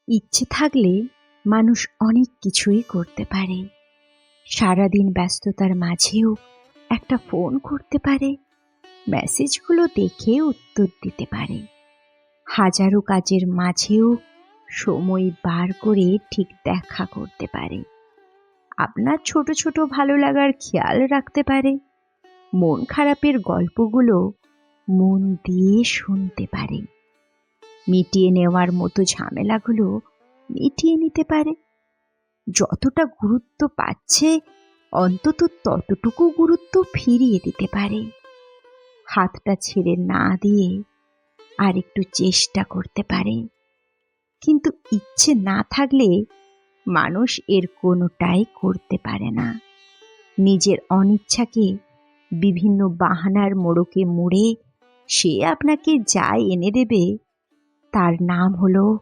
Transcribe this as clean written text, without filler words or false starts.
ইচ্ছে থাকলে মানুষ অনেক কিছুই করতে পারে। সারাদিন ব্যস্ততার মাঝেও একটা ফোন করতে পারে, মেসেজগুলো দেখে উত্তর দিতে পারে। হাজারো কাজের মাঝেও সময় বার করে ঠিক দেখা করতে পারে। আপনার ছোট ছোট ভালো লাগার খেয়াল রাখতে পারে। মন খারাপের গল্পগুলো মন দিয়ে শুনতে পারে। মিটিয়ে নেওয়ার মতো ঝামেলাগুলো মিটিয়ে নিতে পারে। যতটা গুরুত্ব পাচ্ছে অন্তত ততটুকু গুরুত্ব ফিরিয়ে দিতে পারে। হাতটা ছেড়ে না দিয়ে আর একটু চেষ্টা করতে পারে। কিন্তু ইচ্ছে না থাকলে মানুষ এর কোনোটাই করতে পারে না। নিজের অনিচ্ছাকে বিভিন্ন বাহানার মোড়কে মুড়ে সে আপনাকে যা এনে দেবে তার নাম হলো